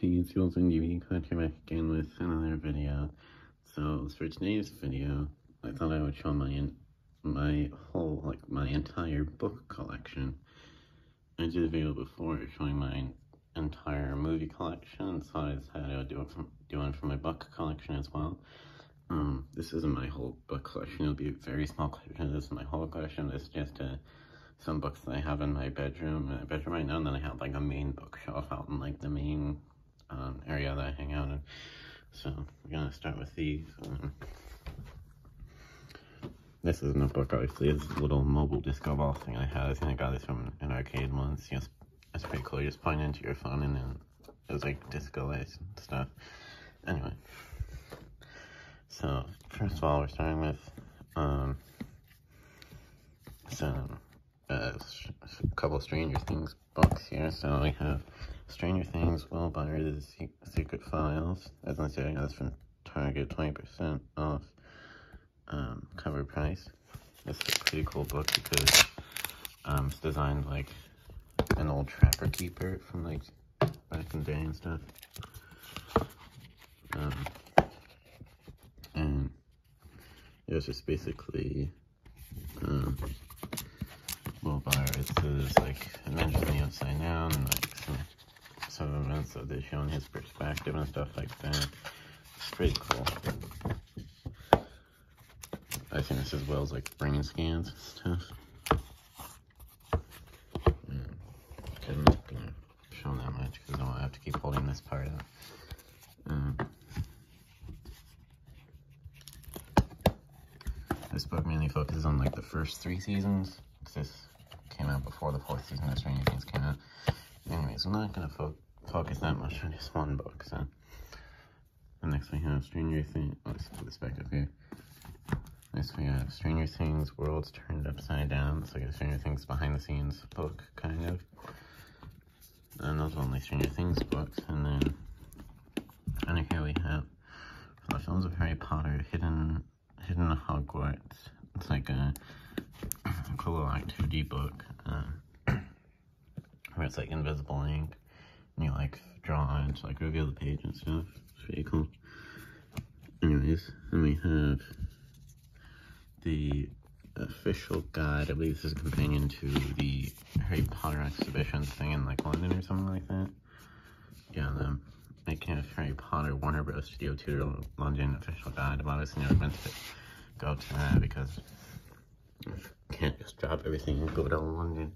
Hey, it's Wilson DB Collector back again with another video. So for today's video, I thought I would show my entire book collection. I did a video before showing my entire movie collection, so I decided I would do one for my book collection as well. This isn't my whole book collection. It'll be a very small collection. This is my whole collection. This is just some books that I have in my bedroom right now, and then I have like a main bookshelf out in like the main area that I hang out in. So we're gonna start with these. This isn't a book, obviously. It's a little mobile disco ball thing I had. I think I got this from an arcade once. Yes, it's pretty cool. You just point into your phone and then it was like disco lights and stuff. Anyway, so first of all, we're starting with a couple of Stranger Things books here. So we have Stranger Things, Will Byers' Secret Files. As I said, I got this from Target, 20% off cover price. This is a pretty cool book because it's designed like an old trapper keeper from like back in the day and stuff. And it was just basically Will Byers is like adventures in the Upside Down and like some events that they show in his perspective and stuff like that. It's pretty cool. I think this as well as like brain scans and stuff. I'm not gonna show that much because I don't have to keep holding this part up. This book mainly focuses on like the first 3 seasons. This came out before the 4th season of Stranger Things came out. Anyways, I'm not gonna focus that much on just one book. So, and next we have Stranger Things. Let's put this back up here. Next we have Stranger Things: Worlds Turned Upside Down. It's like a Stranger Things behind the scenes book, kind of. And those are only Stranger Things books. And then under here we have for the films of Harry Potter, Hidden Hogwarts. It's like a cool like 2D book where it's like invisible ink and you like draw and like reveal the page and stuff. It's pretty cool. Anyways, then we have the official guide. I believe this is a companion to the Harry Potter exhibition thing in like London or something like that. Yeah, the Making of Harry Potter Warner Bros. Studio Tour London official guide. I've obviously never meant to go to that because I can't just drop everything and go to London.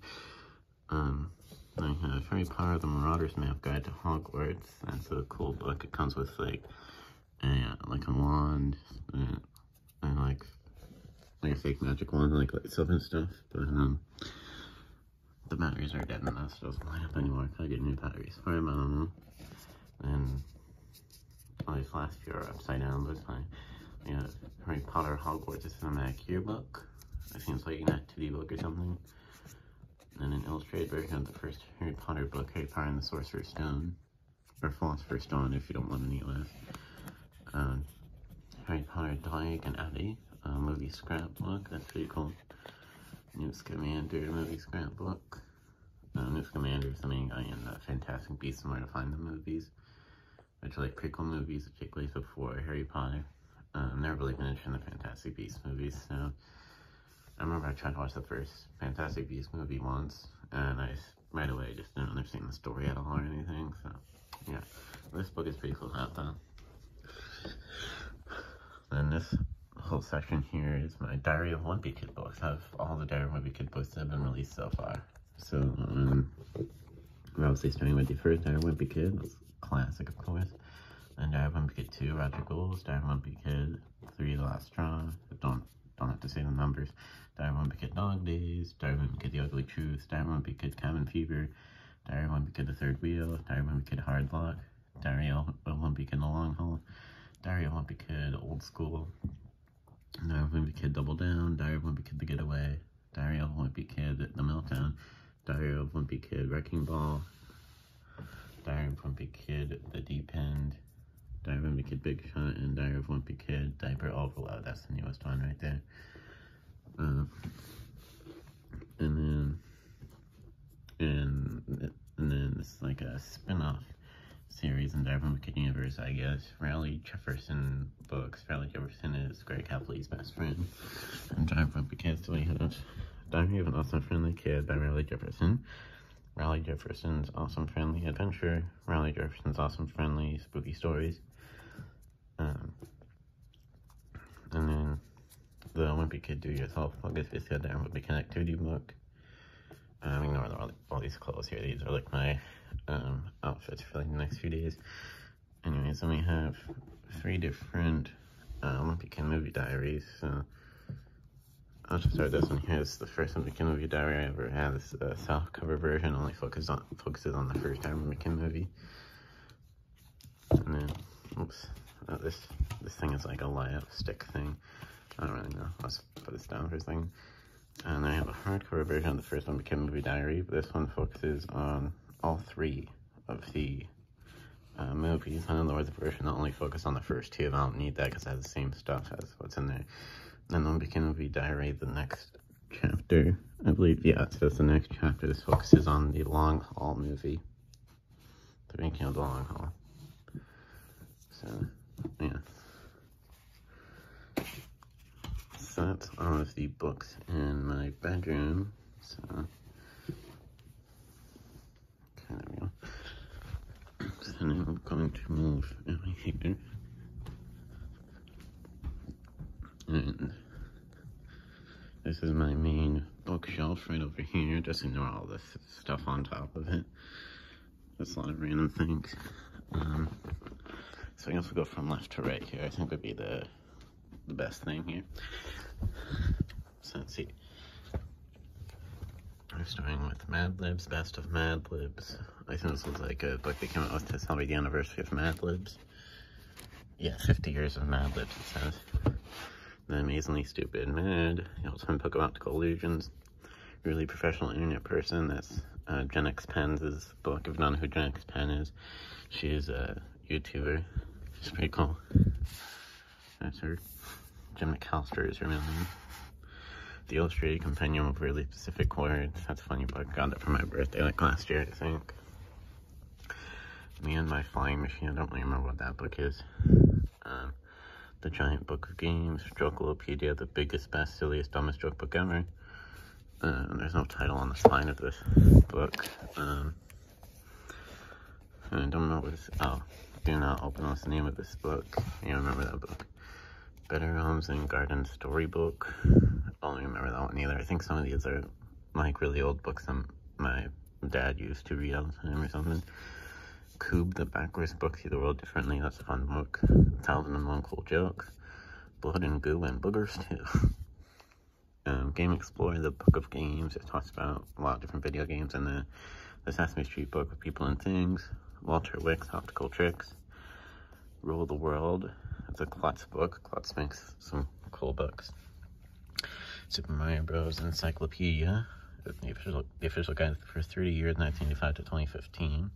I have Harry Potter The Marauder's Map Guide to Hogwarts. That's a cool book. It comes with like a wand and like a fake magic wand, like lights up and stuff. But the batteries are dead and that doesn't light up anymore. I get new batteries for them. I don't know. And well, these last few are upside down, but it's fine. We have Harry Potter Hogwarts Cinematic Yearbook. I think it's like an 2D book or something. And an illustrated version of the first Harry Potter book, Harry Potter and the Sorcerer's Stone. Or Philosopher's Stone if you don't want any less. Harry Potter Diagon Alley movie scrapbook. That's pretty cool. Newt Scamander movie scrapbook. Newt Scamander is the main guy in the Fantastic Beasts and Where to Find the movies, which are like prequel movies that take place before Harry Potter. I've never really been interested in the Fantastic Beasts movies, so I remember I tried to watch the first Fantastic Beasts movie once, and I right away just didn't understand the story at all or anything, so yeah. This book is pretty cool to have though. Then this whole section here is my Diary of Wimpy Kid books. I have all the Diary of Wimpy Kid books that have been released so far. So, we're obviously starting with the first Diary of Wimpy Kid. That's classic, of course. And Diary of Wimpy Kid 2, Roger Gould. Diary of Wimpy Kid 3, The Last Straw. Don't have to say the numbers. Diary of Wimpy Kid Dog Days. Diary of Wimpy Kid The Ugly Truth. Diary of Wimpy Kid Cabin Fever. Diary of Wimpy Kid The Third Wheel. Diary of Wimpy Kid Hard Luck. Diary of Wimpy Kid The Long Haul. Diary of Wimpy Kid Old School. Diary of Wimpy Kid Double Down. Diary of Wimpy Kid The Getaway. Diary of Wimpy Kid The Meltdown. Diary of Wimpy Kid Wrecking Ball. Diary of Wimpy Kid The Deep End. Diary of Wimpy Kid Big Shot. And Diary of Wimpy Kid Diaper Overload. That's the newest one right there. And then it's like a spin-off series in Diary of a Wimpy Kid universe, I guess. Riley Jefferson books. Riley Jefferson is Greg Heffley's best friend. And Diary of a Wimpy Kid, so we have Diary of an Awesome Friendly Kid by Riley Jefferson. Riley Jefferson's Awesome Friendly Adventure. Riley Jefferson's Awesome Friendly Spooky Stories. And then the Wimpy Kid Do Yourself book is basically a Diary of a Wimpy Kid activity book. Ignore all these clothes here. These are like my outfits for like the next few days. Anyways, then we have 3 different Wimpy Kid movie diaries. So I'll just start this one here. This is the first Wimpy Kid movie diary I ever had. This is a softcover version, only focuses on the first Diary of a Wimpy Kid movie. And then, oops, this thing is like a light-up stick thing. I don't really know. Let's put this down for a second. And I have a hardcover version of the first Wimpy Kid movie diary. This one focuses on all 3 of the movies. And in the words, the version that only focus on the first 2. I don't need that because it has the same stuff as what's in there. And then Wimpy Kid movie diary, the next chapter, I believe, yeah, so it's the next chapter. This focuses on the Long Haul movie. The making of the Long Haul. So, yeah. So that's all of the books in my bedroom. So, okay, there we go. So now I'm going to move in here. And this is my main bookshelf right over here. Just ignore all this stuff on top of it. Just a lot of random things. So I guess we'll go from left to right here. I think would be the best thing here. So let's see. We're starting with Mad Libs, Best of Mad Libs. I think this was like a book they came out with to celebrate the anniversary of Mad Libs. Yeah, 50 years of Mad Libs, it says. The Amazingly Stupid Mad, The Ultimate Book of Optical Illusions, Really Professional Internet Person. That's Jen X Penn's book. If you don't know who Jen X Penn is, she is a YouTuber. She's pretty cool. That's her. Jim McAllister is her middle name. The Illustrated Compendium of Really Specific Words. That's a funny book. Got that for my birthday like last year, I think. Me and My Flying Machine. I don't really remember what that book is. The Giant Book of Games. Jokelopedia, the biggest, best, silliest, dumbest joke book ever. There's no title on the spine of this book. I don't know what this. Oh, Do Not Open. What's the name of this book? You remember that book? Better Homes and Garden Storybook. I don't remember that one either. I think some of these are like really old books that my dad used to read all the time or something. Coob, the Backwards Book, See the World Differently. That's a fun book. 1001 Cool Jokes. Blood and Goo and Boogers too. Game Explorer, the Book of Games. It talks about a lot of different video games. And the Sesame Street book with People and Things. Walter Wick's Optical Tricks. Rule the World. It's a Klutz book. Klutz makes some cool books. Super Mario Bros. Encyclopedia. The official guide for 30 years, 1985 to 2015.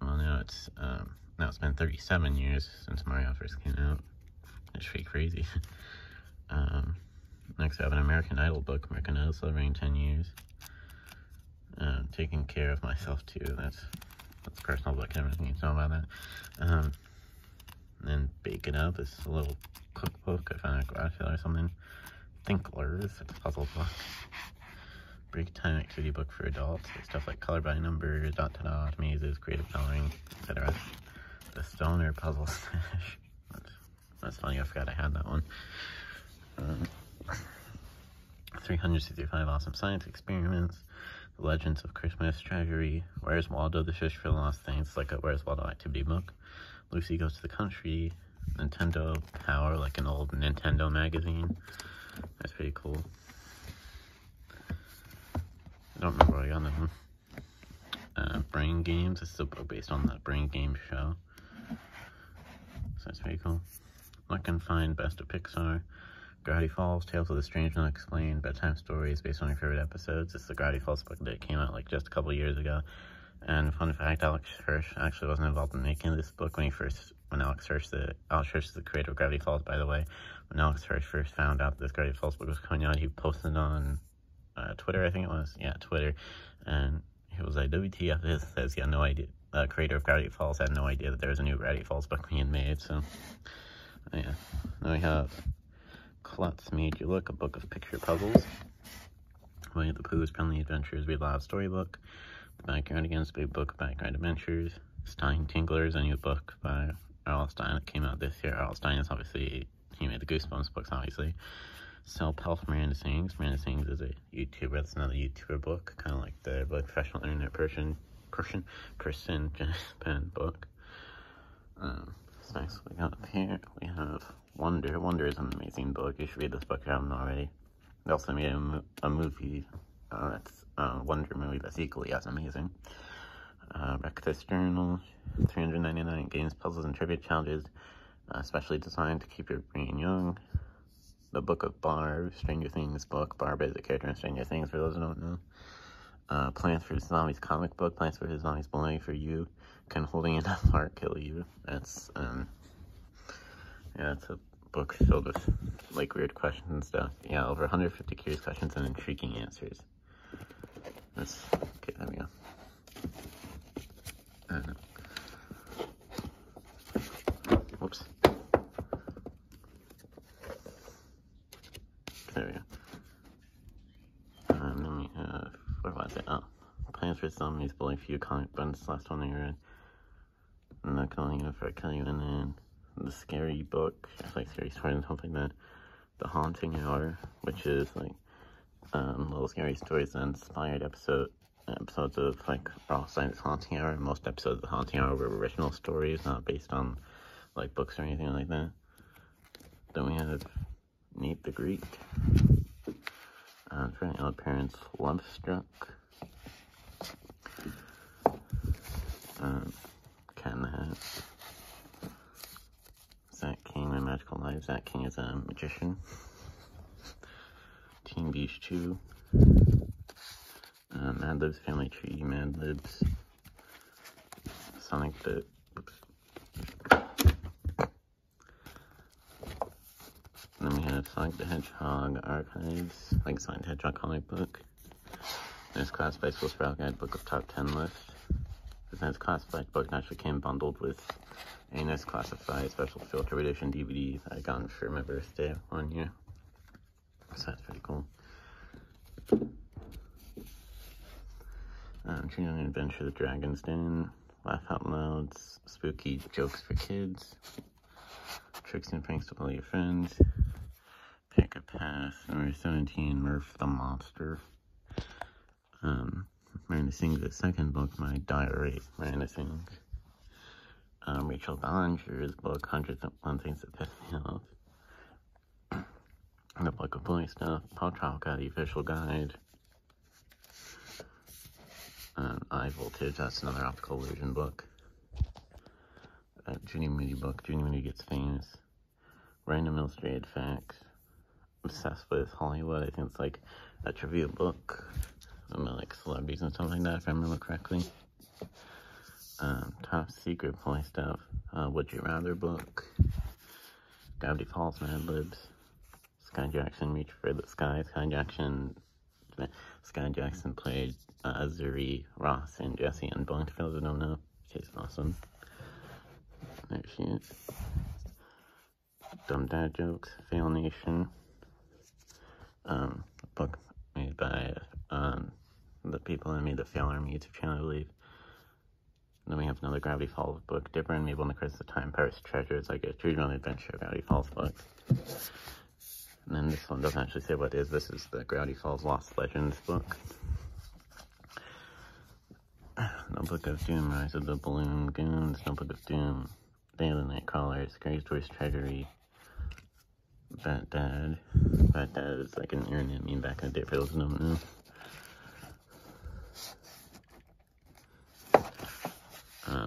Well, now it's been 37 years since Mario first came out. It's pretty crazy. Next, I have an American Idol book. American Idol celebrating 10 years. Taking Care of Myself Too. That's a personal book. Everything you need to know about that. And then Bake It Up is a little cookbook. I found it at a garage sale or something. Thinklers. It's a puzzle book. Break time activity book for adults. Stuff like color by numbers, dot to dot, mazes, creative coloring, etc. The Stoner Puzzle Stash. That's funny, I forgot I had that one. 365 Awesome Science Experiments. The Legends of Christmas Treasury. Where's Waldo, the Fish for Lost Things. It's like a Where's Waldo activity book. Lucy Goes to the Country. Nintendo Power, like an old Nintendo magazine. That's pretty cool. I don't remember what I got that one. Brain Games. This is a book based on the Brain Games show. So that's pretty cool. Look and Find, Best of Pixar. Gravity Falls, Tales of the Strange and Unexplained, Bedtime Stories based on your favorite episodes. This is the Gravity Falls book that came out like just a couple years ago. And fun fact, Alex Hirsch actually wasn't involved in making this book when Alex Hirsch is the creator of Gravity Falls, by the way. When Alex Hirsch first found out that this Gravity Falls book was coming out, he posted on Twitter, I think it was. Yeah, Twitter. And he was like, WTF, this says he had no idea. creator of Gravity Falls had no idea that there was a new Gravity Falls book being made, so, yeah. Then we have Klutz Made You Look, a book of picture puzzles. Winnie the Pooh's Friendly Adventures Read Aloud Storybook. The Backyard Against Big Book of Backyard Adventures. Stein Tinklers, a new book by R.L. Stein that came out this year. R.L. Stein is obviously, he made the Goosebumps books, obviously. Self-Help Miranda Sings. Miranda Sings is a YouTuber. That's another YouTuber book, kind of like the professional internet person pen book. So next we got up here, we have Wonder. Wonder is an amazing book. You should read this book if you haven't already. They also made a movie, that's a Wonder movie that's equally as amazing. Breakfast Journal, 399 games, puzzles, and trivia challenges, specially designed to keep your brain young. The Book of Barb, Stranger Things book. Barb is a character in Stranger Things, for those who don't know. Plants vs. Zombies comic book. Plants vs. Zombies Bullying for You. Can holding enough heart kill you? That's, yeah, it's a book filled with, like, weird questions and stuff. Yeah, over 150 curious questions and intriguing answers. That's, okay, there we go. Whoops. There we go. Then we have, where was it? Oh, Plants vs. Zombies Bullying for You comic book. This last one I read. I'm not calling it for I kill you, and then the scary book, it's like scary stories and something like that. The Haunting Hour, which is like little scary stories that inspired episodes of like R.L. Stein's Haunting Hour. Most episodes of the Haunting Hour were original stories, not based on like books or anything like that. Then we have Nate the Greek. Friendly Odd Parents, Love Struck. Cat in the Hat. Zach King, My Magical Life. Zach King is a magician. Teen Beach 2. Mad Libs Family Tree, Mad Libs. Sonic the... Oops. And then we have Sonic the Hedgehog Archives, like Sonic the Hedgehog comic book. There's Classified School Sprout Guide Book of Top 10 List. This Classified book actually came bundled with a nice Classified Special Filter Edition DVD that I got for my birthday 1 year. So that's pretty cool. Dreaming Adventure, The Dragon's Den. Laugh Out Loud's Spooky Jokes for Kids. Tricks and Pranks to All Your Friends. Pick a Path. Number 17, Murph the Monster. Miranda Sings' the second book, My Diary, Miranda Sings. Rachel Ballinger's book, 101 Things That Piss Me Off. The Book of Bully Stuff, Paul Tralka, The Official Guide. Eye Voltage, that's another optical illusion book. Judy Moody book, Judy Moody Gets Famous. Random Illustrated Facts. Obsessed with Hollywood, I think it's like a trivia book about like celebrities and stuff like that, if I remember correctly. Top Secret Play Stuff. Would You Rather book. Gravity Falls Mad Libs. Sky Jackson Reach for the Sky. Sky Jackson played Zuri, Ross, and Jesse and Blunt. For those who don't know, she's awesome. There she is. Dumb Dad Jokes, Fail Nation. A book made by the people that made the Fail Army YouTube channel, I believe. And then we have another Gravity Falls book, Dipper and Mabel and the Crystal Time, Paris Treasure. It's like a choose-your-own adventure Gravity Falls book. And then this one doesn't actually say what it is. This is the Gravity Falls Lost Legends book. Notebook of Doom, Rise of the Balloon Goons, Notebook of Doom, Day of the Nightcrawlers, Scary Stories Treasury, Bat Dad. Bat Dad is like an internet meme back in the day for those who don't know.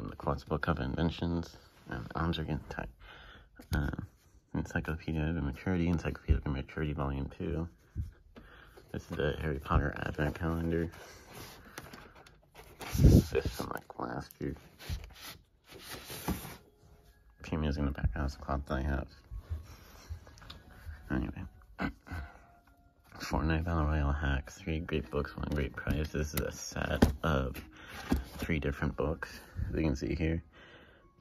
The Quartz Book of Inventions, arms are getting tight. Encyclopedia of Immaturity, Encyclopedia of Immaturity Volume 2. This is the Harry Potter Advent Calendar. This from like last year. Few music in the background is the cloth that I have. Anyway. Fortnite Battle Royale Hacks, 3 great books, 1 great prize. This is a set of 3 different books, as you can see here.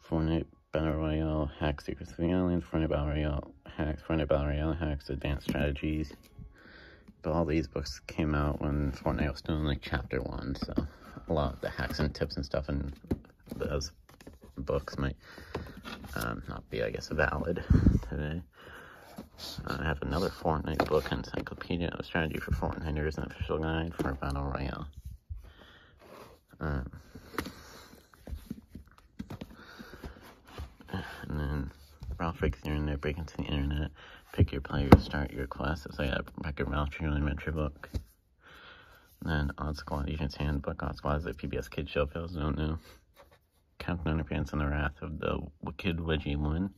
Fortnite Battle Royale Hacks, Secrets of the Island, Fortnite Battle Royale Hacks, Advanced Strategies. But all these books came out when Fortnite was still in like chapter 1, so a lot of the hacks and tips and stuff in those books might not be, I guess, valid today. I have another Fortnite book, Encyclopedia of Strategy for Fortniters, an official guide for Battle Royale. And then Ralph breaks the internet, break into the internet, pick your player, start your quest. So I got Record Ralph True Adventure book. And then Odd Squad Agent's Handbook. Odd Squad is a PBS Kids show, if you guys don't know. Captain Underpants and the Wrath of the Wicked Wedgie 1.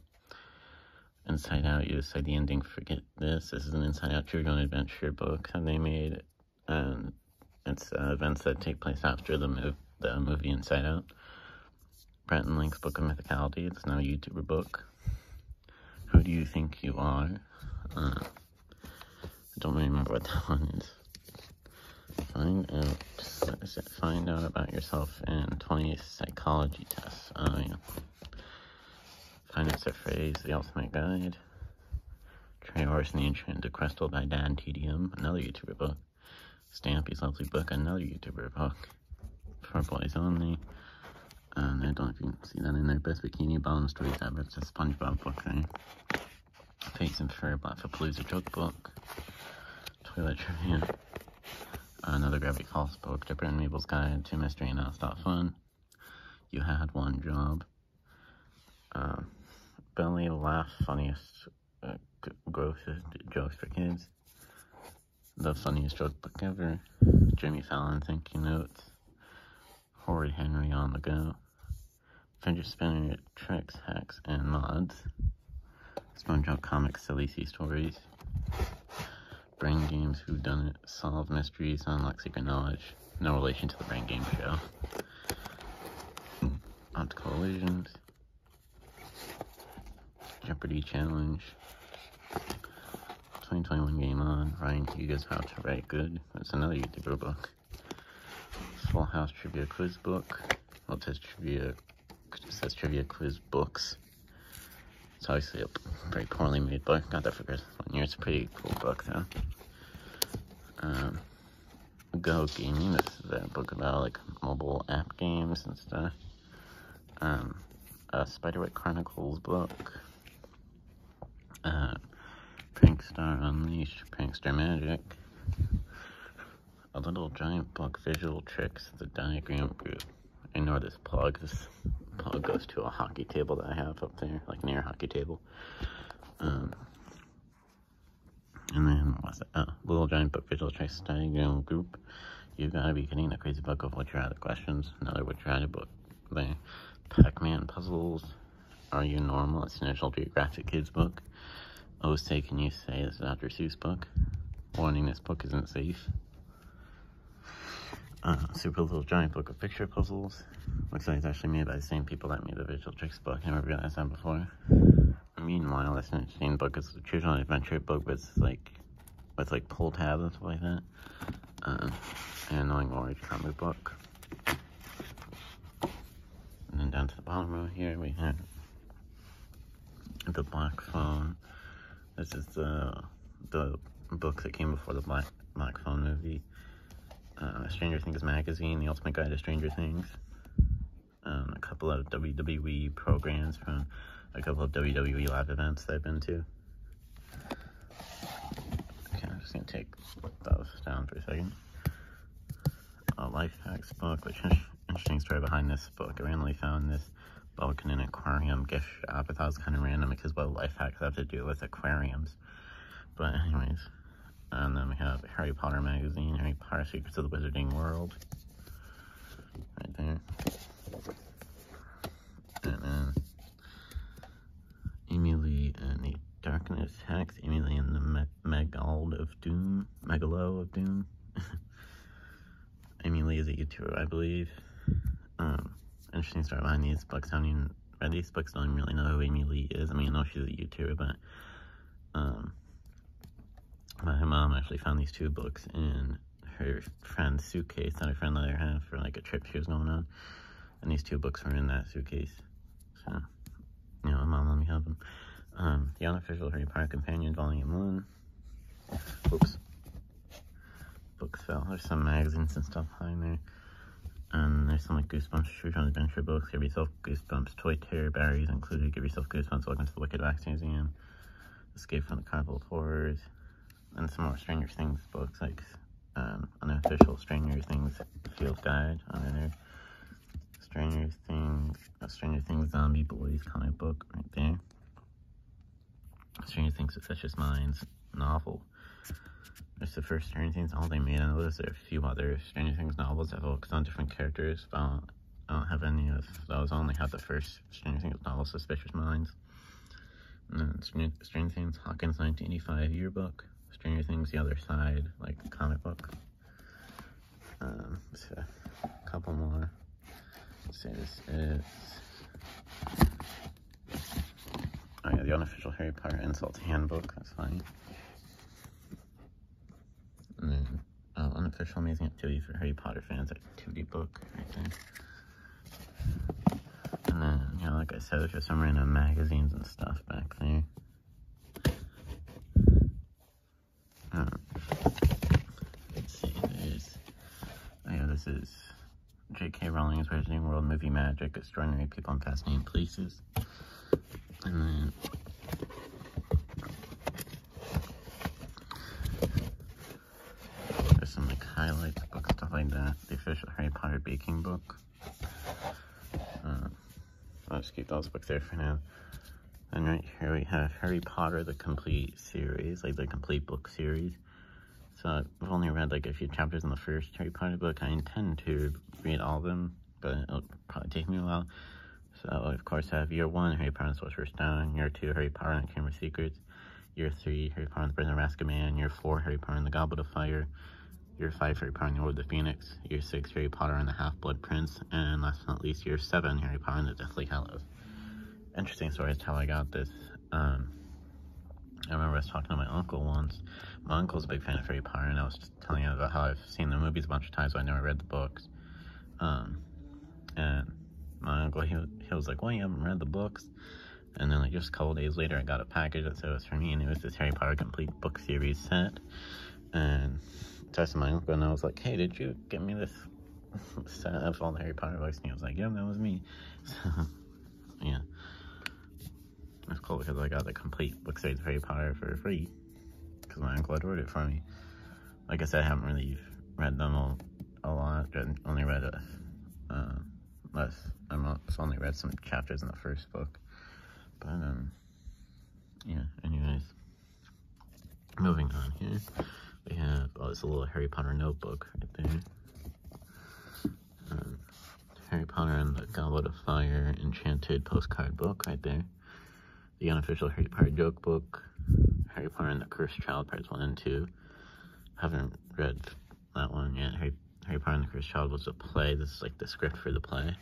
Inside Out, you decide the ending, forget this. This is an Inside Out True Adventure book that they made. And it's events that take place after the movie Inside Out. Brett and Link's Book of Mythicality. It's now a YouTuber book. Who Do You Think You Are? I don't really remember what that one is. Find out about yourself in 20 psychology tests. Oh, yeah. Finance a Phrase, The Ultimate Guide. Trey Horse and the Enchanted Crystal by Dan TDM, another YouTuber book. Stampy's Lovely Book, another YouTuber book. For boys only. And I don't know if you can see that in there. Best Bikini Bottom Stories Ever. It's a SpongeBob book there. Face and Fur, Blackfootpalooza joke book. Toilet Trivia. Another Gravity Falls book. Dipper and Mabel's Guide to Mystery and Nonstop Fun. You Had One Job. Belly Laugh, Funniest Growth Jokes for Kids. The Funniest Joke Book Ever. Jimmy Fallon Thank You Notes. Horrid Henry on the Go. Fidget Spinner Tricks, Hacks, and Mods. SpongeBob Comics Silly Sea Stories. Brain Games Whodunit. Solve Mysteries, Unlock Secret Knowledge. No relation to the Brain Game show. Optical Illusions. Jeopardy Challenge. 2021 Game On. Ryan Hugo's How to Write Good. That's another YouTuber book. Full House Trivia Quiz Book. Well, it says Trivia Quiz Books. It's obviously a very poorly made book. Got that for Christmas 1 year. It's a pretty cool book, though. Go Gaming. This is a book about, like, mobile app games and stuff. A Spiderwick Chronicles book. Prankstar Unleashed. Prankster Magic. A Little Giant Book, Visual Tricks, The Diagram Group. Ignore this plug. This plug goes to a hockey table that I have up there, like near a hockey table. And then, what's that? Little Giant Book, Visual Tricks, Diagram Group. You Gotta Be Kidding, a Crazy Book of What You're Out of Questions. Another What You're Out of book there. Pac-Man Puzzles. Are You Normal? It's a National Geographic Kids book. Oh Say Can You Say? This is a Dr. Seuss book. Warning, this book isn't safe. Super Little Giant Book of Picture Puzzles. Looks like it's actually made by the same people that made the Visual Tricks book. I never realized that before. Meanwhile, this interesting book is a Choose Your Own Adventure book with like pull tabs and stuff like that. An Annoying Orange comic book. And then down to the bottom row here we have The Black Phone. This is the book that came before the Black Phone movie. Stranger Things Magazine, The Ultimate Guide to Stranger Things. A couple of WWE programs from a couple of WWE live events that I've been to. Okay, I'm just going to take those down for a second. A Life Hacks book, which is interesting story behind this book. I randomly found this book in an aquarium gift shop. I thought it was kind of random because what life hacks have to do with aquariums. But anyways. And then we have Harry Potter magazine, Harry Potter Secrets of the Wizarding World. Right there. And then Amy Lee and the Darkness Hacks. Amy Lee and the Megalo of Doom. Amy Lee is a YouTuber, I believe. Interesting story behind these books. I haven't even read these books. Don't even really know who Amy Lee is. I mean, I know she's a YouTuber, but my mom actually found these 2 books in her friend's suitcase that her friend let her have for like a trip she was going on. And these 2 books were in that suitcase. So, you know, Mom let me have them. The Unofficial Harry Potter Companion, Volume 1. Oops. Books fell. There's some magazines and stuff behind there. And there's some like Goosebumps Choose Your Own Adventure books. Give Yourself Goosebumps, Toy Terror Berries included. Give Yourself Goosebumps, Welcome to the Wicked Wax Museum. Escape from the Carnival of Horrors. And some more Stranger Things books, like Unofficial Stranger Things Field Guide under there. Stranger Things Zombie Boys comic book right there. Stranger Things Suspicious Minds novel. It's the first Stranger Things novel they made. I know there's a few other Stranger Things novels that focus on different characters, but I don't have any of those. I only have the first Stranger Things novel, Suspicious Minds. And then Stranger Things Hawkins 1985 yearbook. Stranger Things The Other Side, like comic book. So a couple more. Let's say this is, oh yeah, the Unofficial Harry Potter Insult Handbook. That's fine. And then Unofficial Amazing Activity for Harry Potter Fans activity book right there. And then, you know, like I said, there's just some random magazines and stuff back there. Let's see, this is J.K. Rowling's Wizarding World Movie Magic, Extraordinary People and Fascinating Places. And then there's some like highlights books, stuff like that. The Official Harry Potter Baking Book. I'll just keep those books there for now. And right here we have Harry Potter, the complete series, like the complete book series. So I've only read like a few chapters in the first Harry Potter book. I intend to read all of them, but it'll probably take me a while. So of course I have Year 1, Harry Potter and the Sorcerer's Stone. Year 2, Harry Potter and the Chamber of Secrets. Year 3, Harry Potter and the Prisoner of Azkaban. Year 4, Harry Potter and the Goblet of Fire. Year 5, Harry Potter and the Order of the Phoenix. Year 6, Harry Potter and the Half-Blood Prince. And last but not least, Year 7, Harry Potter and the Deathly Hallows. Interesting story as to how I got this. I remember I was talking to my uncle once. My uncle's a big fan of Harry Potter, and I was just telling him about how I've seen the movies a bunch of times, but I never read the books. And my uncle, he was like, well, you haven't read the books? And then like just a couple days later, I got a package that said it was for me, and it was this Harry Potter complete book series set. And I texted my uncle, and I was like, hey, did you get me this set of all the Harry Potter books? And he was like, yeah, that was me. So, yeah. It's cool because I got the complete book series of Harry Potter for free because my uncle had ordered it for me. Like I said, I haven't really read them a lot. I only read I've only read some chapters in the first book. But yeah. Anyways, moving on here, we have this little Harry Potter notebook right there. Harry Potter and the Goblet of Fire Enchanted postcard book right there. The Unofficial Harry Potter joke book, Harry Potter and the Cursed Child Parts 1 and 2. Haven't read that one yet. Harry Potter and the Cursed Child was a play. This is like the script for the play.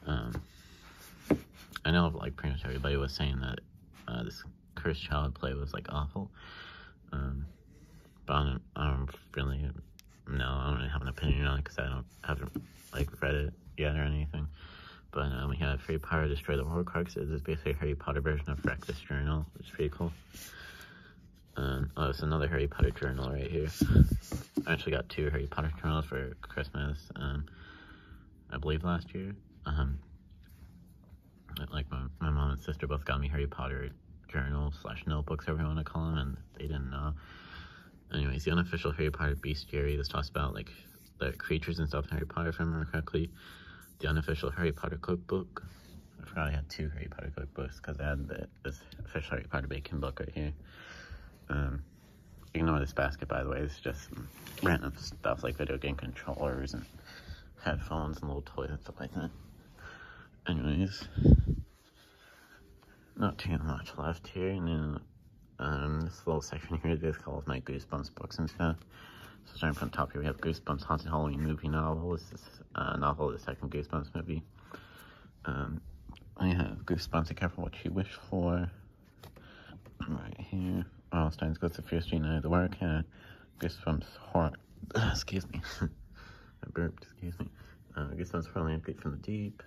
I know like pretty much everybody was saying that this Cursed Child play was like awful. But I don't really have an opinion on it because I haven't like read it yet or anything. But we have Harry Potter Destroy the Horcruxes. This is basically a Harry Potter version of Breakfast Journal, which is pretty cool. It's another Harry Potter journal right here. I actually got 2 Harry Potter journals for Christmas, I believe last year. Like my mom and sister both got me Harry Potter journals / notebooks, whatever you want to call them, and they didn't know. Anyways, the Unofficial Harry Potter Bestiary. This talks about like the creatures and stuff in Harry Potter, if I remember correctly. The Unofficial Harry Potter Cookbook. I forgot I had 2 Harry Potter cookbooks because I had this Official Harry Potter Baking book right here. Ignore this basket, by the way. It's just random stuff like video game controllers and headphones and little toys and stuff like that. Anyways, not too much left here. And then this little section here is called my Goosebumps books and stuff. So starting from the top here, we have Goosebumps Haunted Halloween movie novel. This is novel, the second Goosebumps movie. I have Goosebumps, Be Careful What You Wish For. Right here. All Steins Goes to Fear Street Night of the Wirecat. Goosebumps Excuse me. I burped, excuse me. Goosebumps Wonderland, Great from the Deep.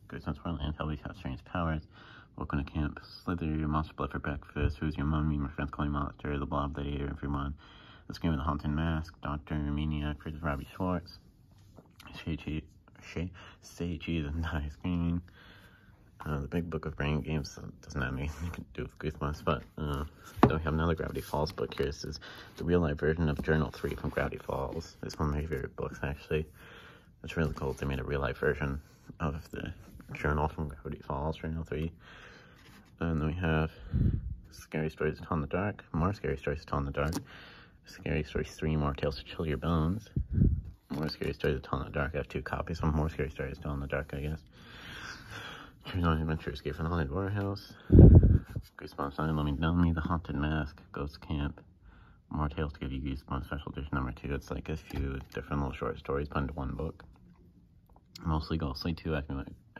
Goosebumps Wonderland, Hellbeast have strange powers. Welcome to camp. Slither, monster blood for breakfast. Who's your mummy? My friends call me Monster. The Blob, the Air, everyone. The Scream of the Haunted Mask. Doctor, Maniac, Chris Robbie Schwartz. Say cheese and die screaming. The Big Book of Brain Games doesn't have anything to do with Goosebumps, but then we have another Gravity Falls book here. This is the real-life version of Journal 3 from Gravity Falls. It's one of my favorite books, actually. It's really cool. They made a real-life version of the journal from Gravity Falls, Journal 3. And then we have Scary Stories to Tell in the Dark, more Scary Stories to Tell in the Dark, Scary Stories 3, More Tales to Chill Your Bones, more Scary Stories to Tell in the Dark. I have 2 copies of More Scary Stories to Tell in the Dark, I guess. Choose on Adventure, Escape from the Haunted Warehouse, Goosebumps, Dummy, The Haunted Mask, Ghost Camp, More Tales to Give You Goosebumps, Special Edition number 2. It's like a few different little short stories put into one book. Mostly Ghostly 2, Have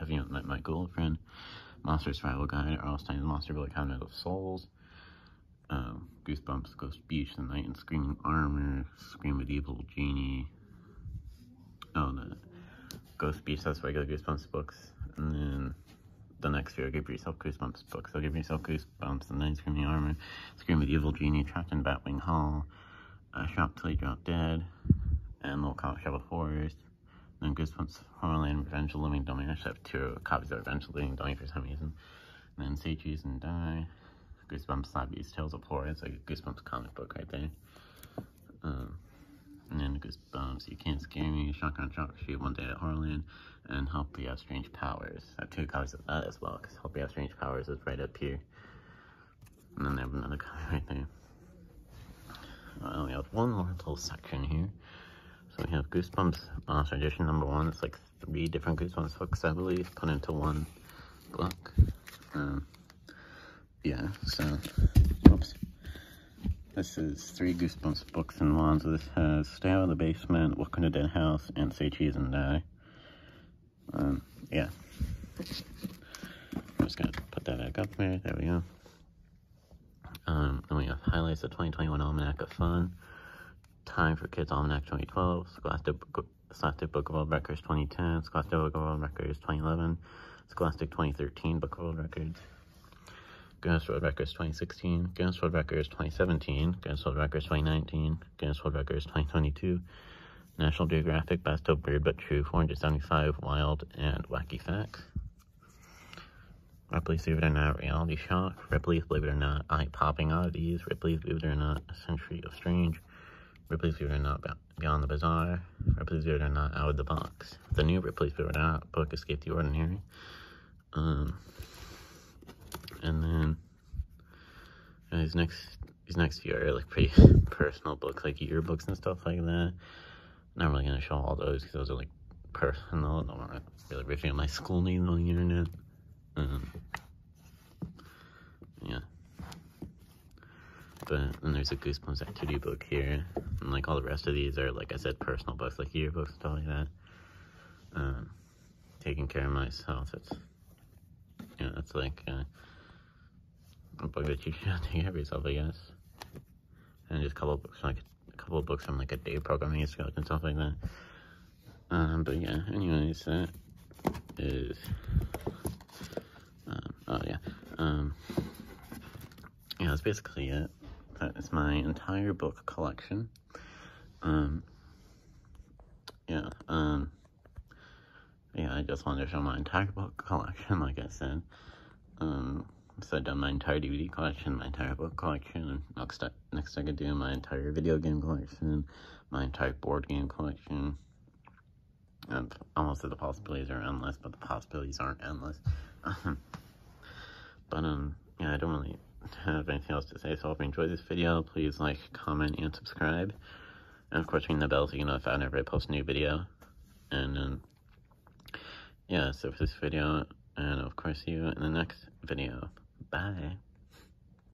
You Met My Girlfriend, Monster Survival Guide, R.L. Stine's Monsterville Cabinet of Souls, Goosebumps, Ghost Beach, The Night in Screaming Armor, Scream Medieval Genie, the Ghost Beach, that's regular Goosebumps books, and then the next few are Give Yourself Goosebumps books. So Give Yourself Goosebumps, The Night in Screaming Armor, Scream Medieval Genie, Trapped in Batwing Hall, Shop Till You Drop Dead, and Little Comic Shop of Horrors. Then Goosebumps Horrorland, Revenge of the Living Dummy. I actually have 2 copies of Revenge of the Living Dummy for some reason. And then Say Cheese and Die. Goosebumps Zombies, Tales of Horror. It's like a Goosebumps comic book right there. And then Goosebumps You Can't Scare Me, Shotgun Shot Shoot, One Day at Horrorland, and Help You Have Strange Powers. I have 2 copies of that as well, because Help You Have Strange Powers is right up here. And then they have another copy right there. We have one more little section here. So we have Goosebumps Monster Edition number 1. It's like 3 different Goosebumps books, I believe, put into one book. Yeah, so, oops. This is 3 Goosebumps books in one. So this has Stay Out of the Basement, Welcome to Dead House, and Say Cheese and Die. Yeah. I'm just gonna put that back up there. There we go. And we have Highlights of 2021 Almanac of Fun, Time for Kids Almanac 2012, Scholastic Book of World Records 2010, Scholastic Book of World Records 2011, Scholastic 2013 Book of World Records, Guinness World Records 2016, Guinness World Records 2017, Guinness World Records 2019, Guinness World Records 2022, National Geographic Best of Weird But True 475 Wild and Wacky Facts, Ripley's Believe It or Not Reality Shock, Ripley's Believe It or Not Eye-Popping Oddities, Ripley's Believe It or Not A Century of Strange, Ripley's Believe It or Not Beyond the Bizarre, Ripley's Believe It or Not Out of the Box, the new Ripley's Believe It or Not book, Escape the Ordinary, and then these next few are like pretty personal books, like yearbooks and stuff like that. Not really gonna show all those because those are like personal. I don't want to really reveal my school name on the internet. Yeah. But then there's a Goosebumps activity book here, and like all the rest of these are, like I said, personal books, like yearbooks and stuff like that. Taking care of myself. That's like a book that you should take care of yourself, I guess. And just a couple of books from like a day programming skills and stuff like that. But yeah, anyways, that is yeah, that's basically it. That is my entire book collection. Yeah, I just wanted to show my entire book collection, like I said. So I've done my entire DVD collection, my entire book collection, and next I could do my entire video game collection, my entire board game collection. And almost the possibilities are endless, but the possibilities aren't endless. Yeah, I don't really have anything else to say, so if you enjoyed this video, please like, comment, and subscribe. And of course ring the bell so you know if I ever post a new video. And yeah, so for this video, and of course see you in the next video. Bye.